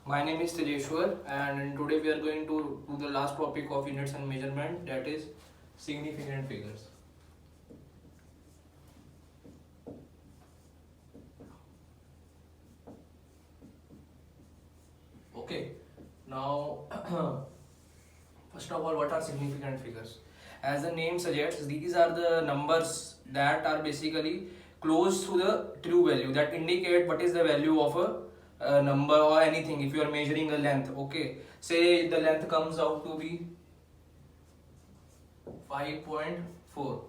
My name is Tejeshwar, and today we are going to do the last topic of units and measurement, that is significant figures. Okay, now first of all, what are significant figures? As the name suggests, these are the numbers that are basically close to the true value, that indicate what is the value of a number or anything. If you are measuring a length, okay, say the length comes out to be 5.4.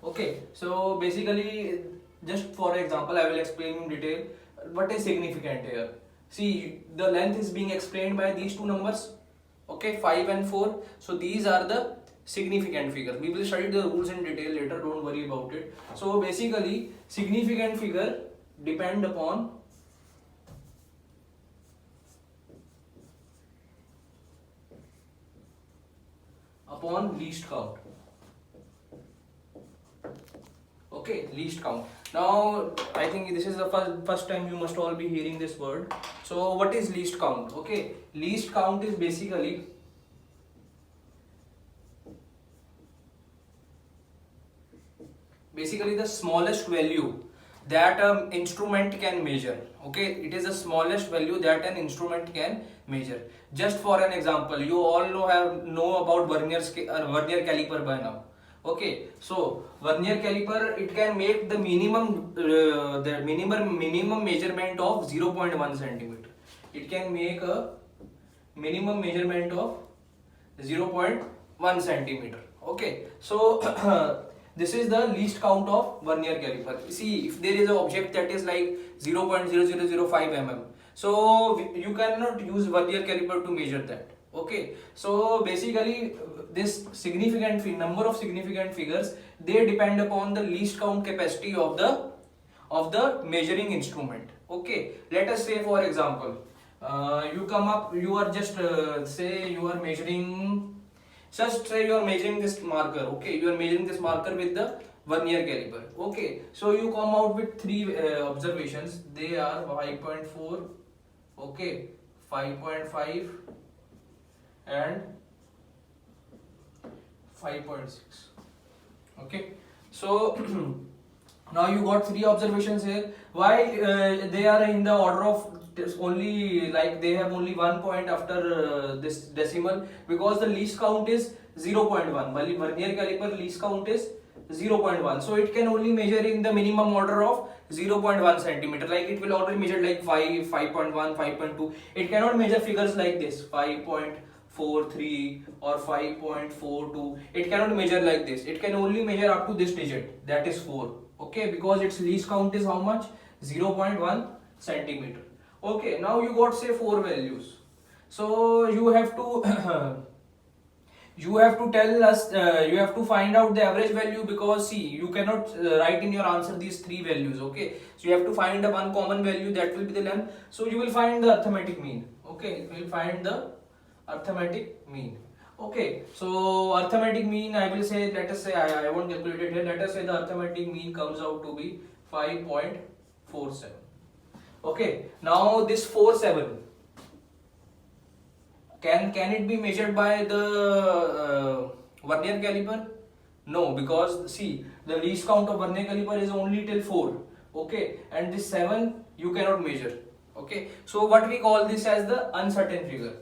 Okay, so basically, just for example, I will explain in detail what is significant here. See, the length is being explained by these two numbers, okay, 5 and 4. So these are the significant figures. We will study the rules in detail later, don't worry about it. So basically, significant figure depend upon least count. Okay, least count. Now I think this is the first time you must all be hearing this word. So what is least count? Okay, least count is basically the smallest value that an instrument can measure. Okay, it is the smallest value that an instrument can measure. Just for an example, you all know about vernier caliper by now. Okay, so vernier caliper, it can make the minimum measurement of 0.1 centimeter. It can make a minimum measurement of 0.1 centimeter. Okay, so this is the least count of vernier caliper. See, if there is an object that is like 0.0005 mm, so you cannot use vernier caliper to measure that. Okay, so basically this number of significant figures, they depend upon the least count capacity of the measuring instrument. Okay, let us say for example, you are just say you are measuring, just say you are measuring this marker. Okay, you are measuring this marker with the vernier caliper. Okay, so you come out with three observations. They are 5.4, okay, 5.5 and 5.6. Okay, so now you got three observations here. Why they are in the order of only, like they have only 1 point after this decimal? Because the least count is 0.1, while vernier caliper least count is 0.1, so it can only measure in the minimum order of 0.1 centimeter. Like it will already measure like 5, 5.1, 5.2. It cannot measure figures like this 5.43 or 5.42. It cannot measure like this. It can only measure up to this digit, that is 4. Okay, because its least count is how much? 0.1 centimeter. Okay, now you got say 4 values. So you have to you have to tell us, you have to find out the average value, because see, you cannot write in your answer these 3 values. Okay, so you have to find the one common value, that will be the length. So you will find the arithmetic mean. Okay, you will find the arithmetic mean. Okay, so arithmetic mean, I will say, let us say, I won't calculate it here. Let us say the arithmetic mean comes out to be 5.47. Okay, now this 47, can it be measured by the vernier caliper? No, because see, the least count of vernier caliper is only till 4. Okay, and this 7 you cannot measure. Okay, so what we call this as the uncertain figure.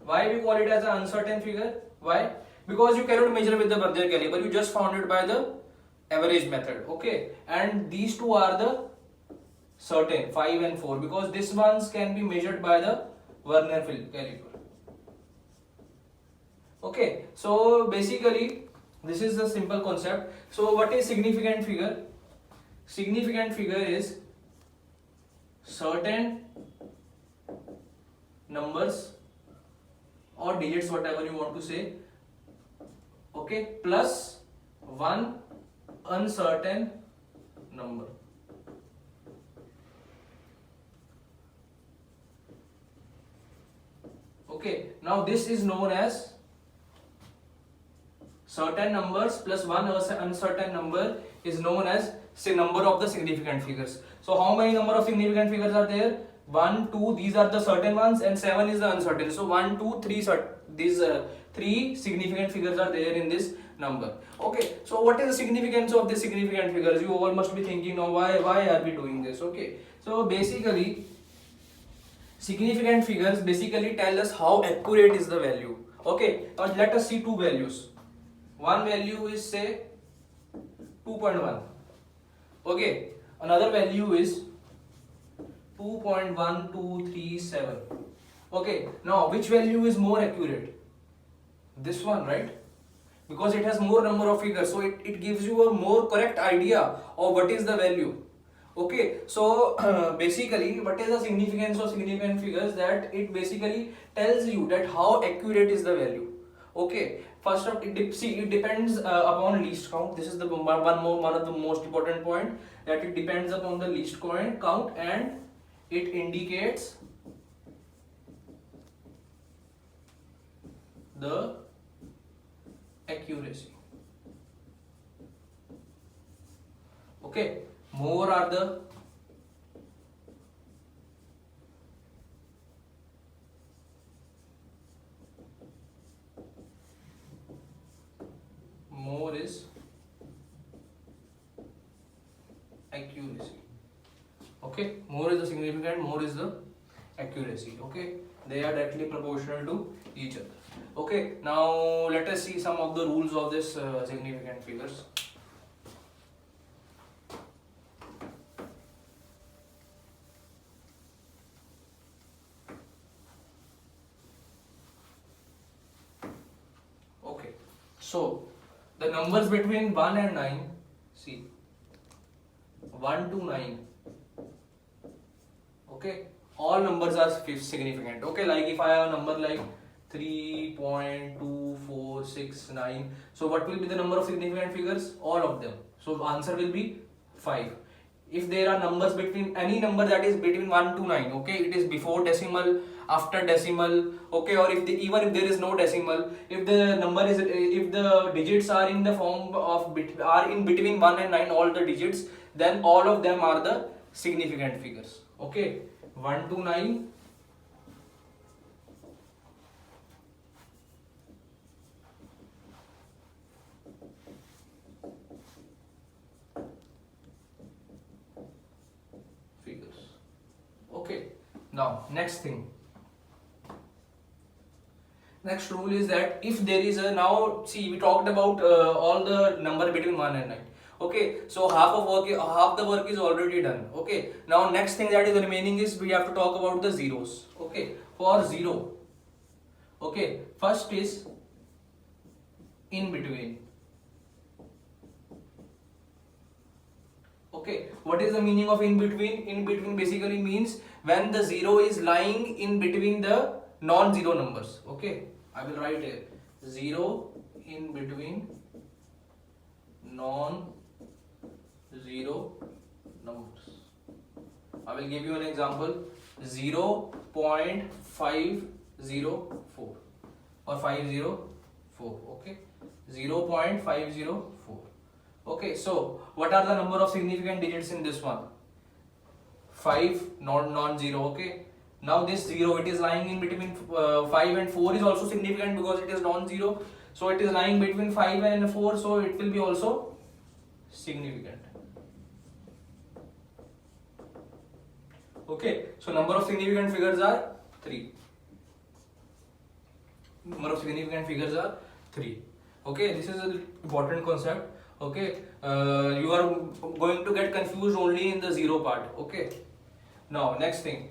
Why we call it as an uncertain figure? Why? Because you cannot measure with the vernier caliper. You just found it by the average method. Okay, and these two are the certain, 5 and 4, because these ones can be measured by the vernier caliper. Okay, so basically this is the simple concept. So what is significant figure? Significant figure is certain numbers or digits, whatever you want to say, okay, plus one uncertain number. Okay, now this is known as certain numbers plus one uncertain number is known as say number of the significant figures. So how many number of significant figures are there? 1, 2, these are the certain ones, and 7 is the uncertain. So 1, 2, 3, these 3 significant figures are there in this number. Okay, so what is the significance of the significant figures? You all must be thinking now, why are we doing this? Okay, so basically significant figures basically tell us how accurate is the value. Okay, now let us see two values. One value is say 2.1. Okay, another value is 2.1237. Okay, now which value is more accurate? This one, right? Because it has more number of figures, so it gives you a more correct idea of what is the value. Okay, so basically what is the significance of significant figures? That it basically tells you that how accurate is the value. Okay, first of it depends upon least count. This is the one of the most important point, that it depends upon the least count, and it indicates the accuracy. Okay, more are the more is accuracy. Okay, more is the significant, more is the accuracy. Okay, they are directly proportional to each other. Okay, now let us see some of the rules of this significant figures. Okay, so the numbers between 1 and 9, see 1 to 9. Okay, all numbers are significant. Okay, like if I have a number like 3.2469, so what will be the number of significant figures? All of them. So answer will be 5. If there are numbers between any number that is between 1 to 9, okay, it is before decimal, after decimal, okay, or if even if there is no decimal, if the number is, if the digits are in the form of are in between 1 and 9, all the digits, then all of them are the significant figures. Okay, 1 to 9. Okay, now next thing, next rule is that if there is a, now see we talked about all the number between 1 and 9. Okay, so half the work is already done. Okay, now next thing that is remaining is we have to talk about the zeros. Okay, for 0, okay, first is in between. Okay, what is the meaning of in between? In between basically means when the 0 is lying in between the non-zero numbers. Okay, I will write here 0 in between non-zero numbers. I will give you an example, 0.504 or 504. Okay, 0.504. Okay, so what are the number of significant digits in this one? 5, non-zero. Okay, now this 0, it is lying in between 5 and 4 is also significant because it is non-zero. So it is lying between 5 and 4, so it will be also significant. Okay, so number of significant figures are 3. Number of significant figures are 3. Okay, this is an important concept. Okay, you are going to get confused only in the 0 part. Okay, now next thing,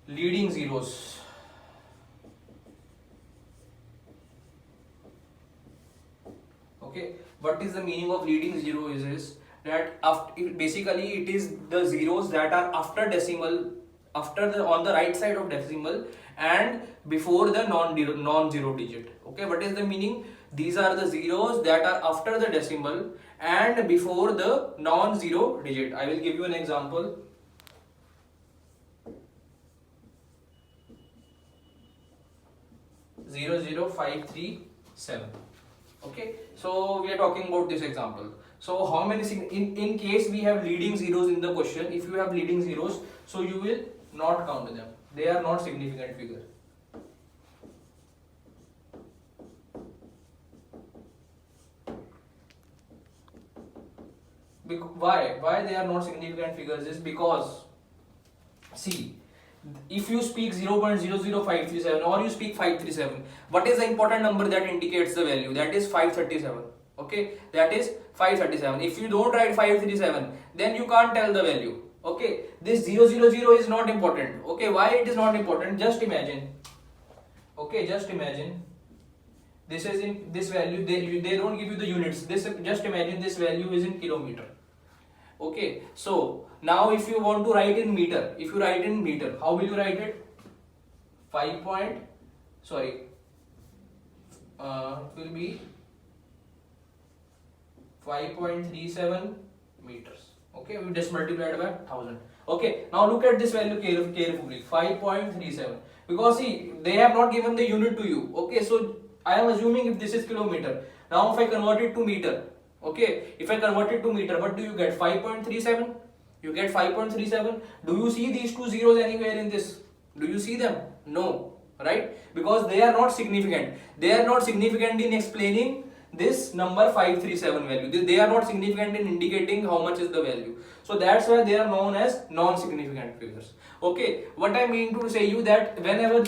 leading zeros. Okay, what is the meaning of leading zero is that after, basically it is the zeros that are after decimal, after the on the right side of decimal and before the non-zero digit. Okay, what is the meaning? These are the zeros that are after the decimal and before the non-zero digit. I will give you an example. Zero 0 5 3 7. Okay, so we are talking about this example. So how many in case we have leading zeros in the question, if you have leading zeros, so you will not count them. They are not significant figure. Why they are not significant figures is because, see, if you speak 0.00537 or you speak 537, what is the important number that indicates the value? That is 537. Okay, that is 537. If you don't write 537, then you can't tell the value. Okay, this 000 is not important. Okay, why it is not important? Just imagine. Okay, just imagine. This is in this value. They don't give you the units. This, just imagine this value is in kilometer. Okay, so now if you want to write in meter, if you write in meter, how will you write it? 5 point, sorry, it will be 5.37 meters. Okay, we just multiplied by 1000. Okay, now look at this value carefully, 5.37, because see, they have not given the unit to you. Okay, so I am assuming if this is kilometer, now if I convert it to meter, okay, if I convert it to meter, what do you get? 5.37. You get 5.37. Do you see these two zeros anywhere in this? Do you see them? No, right? Because they are not significant. They are not significant in explaining this number 537 value. They are not significant in indicating how much is the value. So that's why they are known as non-significant figures. Okay, what I mean to say you that whenever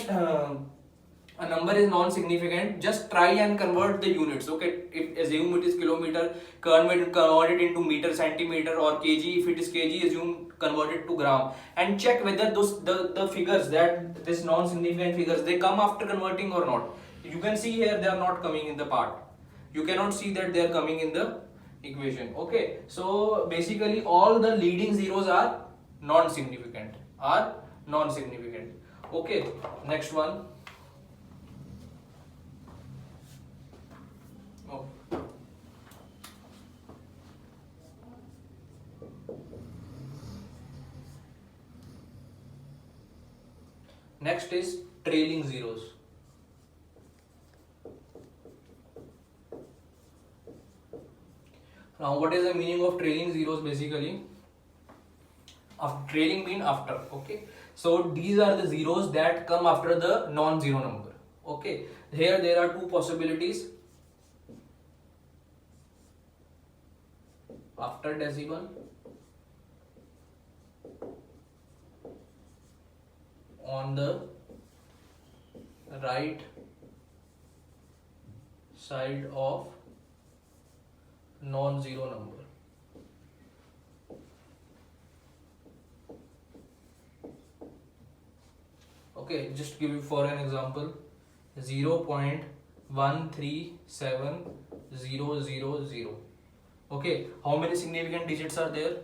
a number is non-significant, just try and convert the units. Okay, if assume it is kilometer, convert it into meter, centimeter, or kg. If it is kg, assume convert it to gram, and check whether those the figures, that this non-significant figures, they come after converting or not. You can see here they are not coming in the part. You cannot see that they are coming in the equation. Okay, so basically all the leading zeros are non-significant. Okay, next one. Oh. Next is trailing zeros. Now, what is the meaning of trailing zeros? Basically, trailing mean after. Okay, so these are the zeros that come after the non-zero number. Okay, here there are two possibilities. After decimal, on the right side of non-zero number. Okay, just give you for an example, 0.137000. Okay, how many significant digits are there?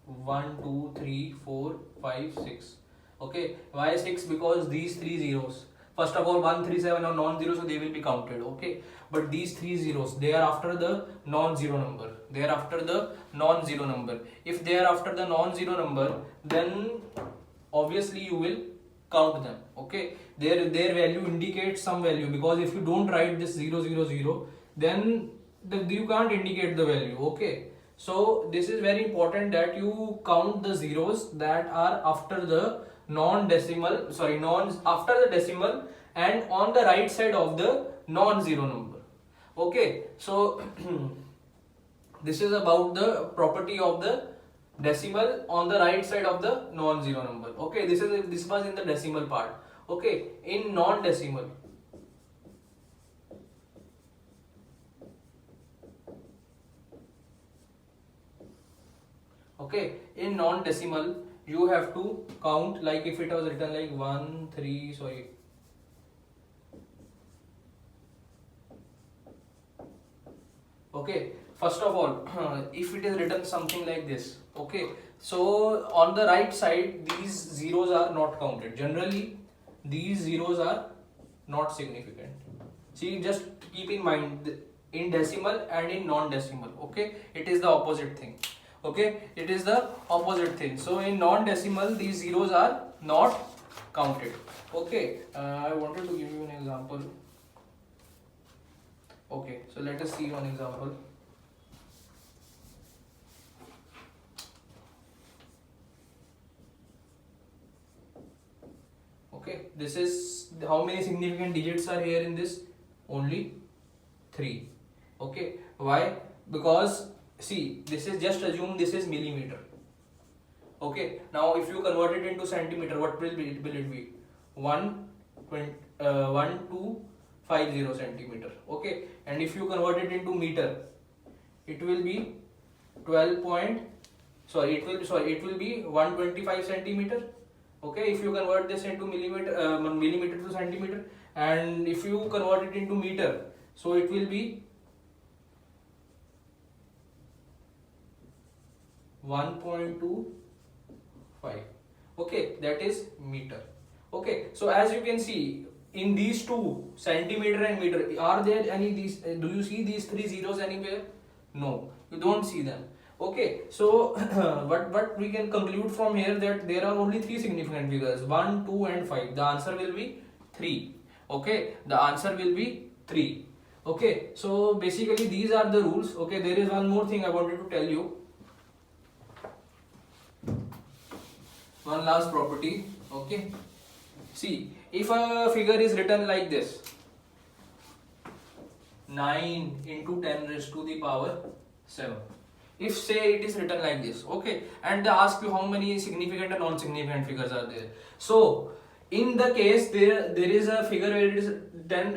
1, 2, 3, 4, 5, 6. Okay, why 6? Because these three zeros, first of all, 137 are non-zero, so they will be counted. Okay, but these three zeros, they are after the non-zero number. They are after the non-zero number. If they are after the non-zero number, then obviously you will count them. Okay, their value indicates some value, because if you don't write this 000, then you can't indicate the value. Okay, so this is very important that you count the zeros that are after the after the decimal and on the right side of the non-zero number. Okay, so this is about the property of the decimal on the right side of the non-zero number. Okay, this was in the decimal part. Okay, in non-decimal, okay, in non-decimal you have to count, like if it was written like 1 3 sorry okay, first of all, if it is written something like this, okay, so on the right side these zeros are not counted. Generally these zeros are not significant. See, just keep in mind, in decimal and in non-decimal, okay, it is the opposite thing. Okay, it is the opposite thing. So in non-decimal these zeros are not counted. Okay, I wanted to give you an example. Okay, so let us see one example. Okay, this is how many significant digits are here in this? Only 3. Okay, why? Because see, this is, just assume this is millimeter. Okay, now if you convert it into centimeter, what will it be? 1250 centimeter. Okay, and if you convert it into meter, it will be 12 point, it will be 125 centimeter. Okay, if you convert this into millimeter to centimeter, and if you convert it into meter, so it will be 1.25. Okay, that is meter. Okay, so as you can see, in these two, centimeter and meter, are there any these? Do you see these 3 zeros anywhere? No, you don't see them. Okay, so what we can conclude from here, that there are only 3 significant figures, 1, 2 and 5. The answer will be 3. Okay, the answer will be 3. Okay, so basically these are the rules. Okay, there is one more thing I wanted to tell you. One last property. Okay, see, if a figure is written like this, 9 into 10 raised to the power 7. If say it is written like this, okay, and they ask you how many significant and non-significant figures are there. So in the case there is a figure where it is 10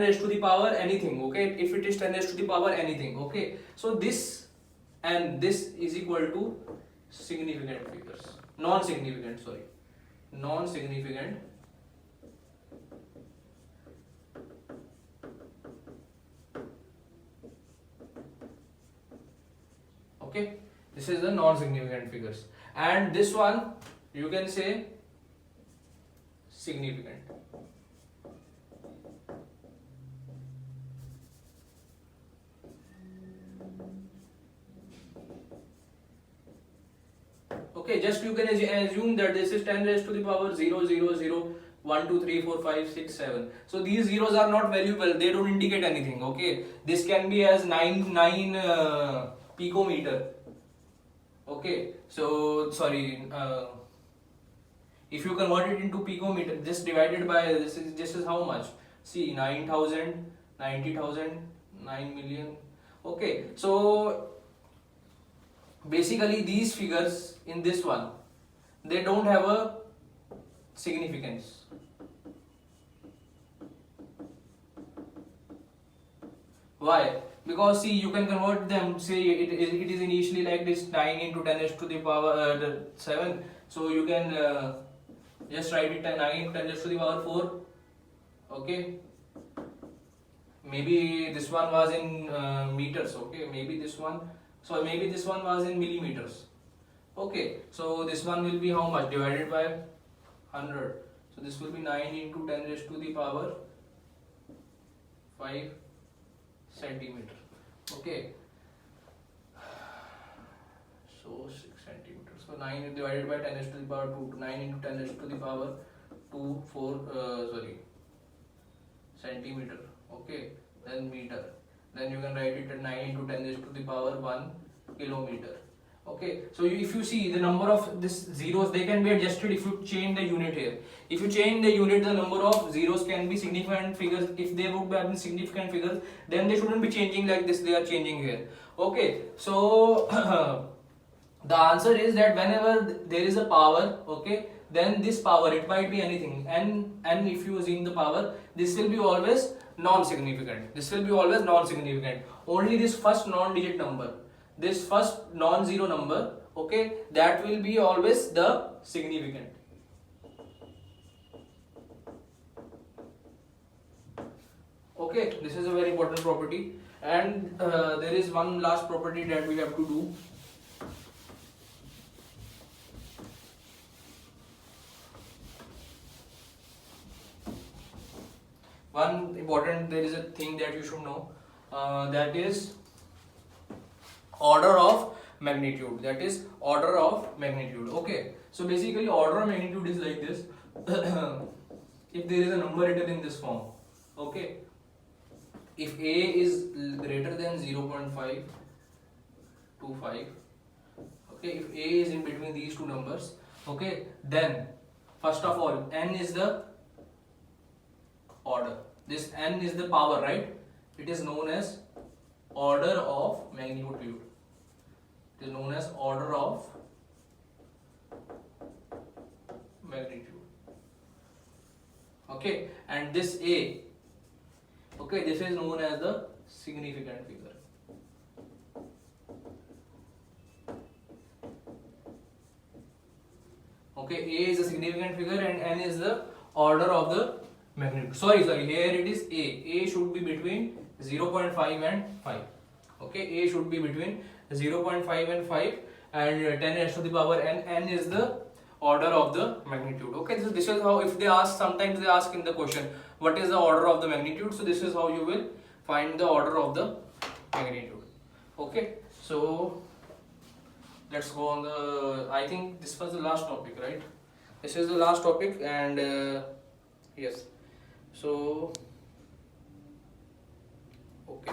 raised to the power anything. Okay, if it is 10 raised to the power anything. Okay, so this and this is equal to significant figures, non-significant okay, this is the non-significant figures, and this one you can say significant. Okay, just you can assume that this is 10 raised to the power 0, 0, 0, 1, 2, 3, 4, 5, 6, 7. So these zeros are not valuable, they don't indicate anything. Okay, this can be as 9 picometer. Okay, so sorry, if you convert it into picometer, this divided by this is how much? See, 9,000, 90,000, 9 million. Okay, so basically these figures in this one, they don't have a significance. Why? Because see, you can convert them. Say it is initially like this, 9 into 10 raised to the power 7. So you can just write it 9 into 10 raised to the power 4. Okay, maybe this one was in meters. Okay, maybe this one was in millimeters. Okay, so this one will be how much? Divided by 100. So this will be 9 into 10 raised to the power 5 centimeter. Okay, so 6 centimeters. So 9 divided by 10 raised to the power 2. 9 into 10 raised to the power 2, 4, centimeter. Okay, then meter. Then you can write it at 9 into 10 raised to the power 1 kilometer. Okay, so if you see the number of this zeros, they can be adjusted if you change the unit here. If you change the unit, the number of zeros can be significant figures. If they would have been significant figures, then they shouldn't be changing like this, they are changing here. Okay, so the answer is that whenever there is a power, okay, then this power, it might be anything, and if you assume the power, this will be always non-significant. Only this first non-digit number, this first non-zero number, okay, that will be always the significant. Okay, this is a very important property, and there is one last property that we have to do. One important, there is a thing that you should know, that is order of magnitude. Okay, so basically order of magnitude is like this. If there is a number written in this form, okay, if A is greater than 0.525, okay, if A is in between these two numbers, okay, then first of all n is the order, this n is the power, right? It is known as order of magnitude. It is known as order of magnitude. Okay, and this A, okay, this is known as the significant figure. Okay, A is a significant figure and n is the order of the magnitude. Sorry, here it is A. A should be between 0.5 and 5. Okay, A should be between 0.5 and 5 and 10 raised to the power n. N is the order of the magnitude. Okay, this is how, if they ask, sometimes they ask in the question, what is the order of the magnitude? So this is how you will find the order of the magnitude. Okay, so let's go on the, I think this was the last topic, right? This is the last topic, and yes, so okay,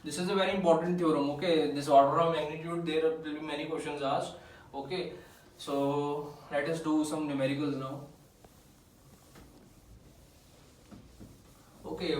this is a very important theorem. Okay, this order of magnitude, there will be many questions asked. Okay, so let us do some numericals now.